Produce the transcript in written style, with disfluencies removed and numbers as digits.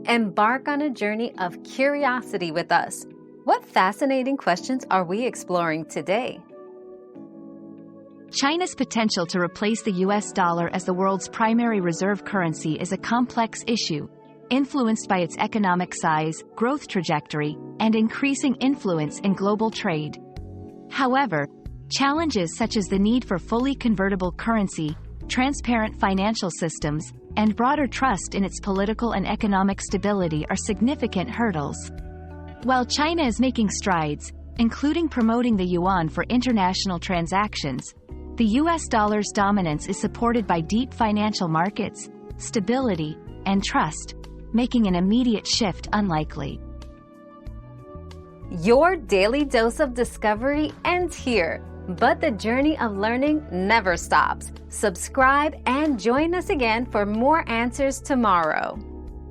Embark on a journey of curiosity with us. What fascinating questions are we exploring today? China's potential to replace the US dollar as the world's primary reserve currency is a complex issue, influenced by its economic size, growth trajectory, and increasing influence in global trade. However, challenges such as the need for fully convertible currency, transparent financial systems, and broader trust in its political and economic stability are significant hurdles. While China is making strides, including promoting the yuan for international transactions, the US dollar's dominance is supported by deep financial markets, stability, and trust, making an immediate shift unlikely. Your daily dose of discovery ends here, but the journey of learning never stops. Subscribe and join us again for more answers tomorrow.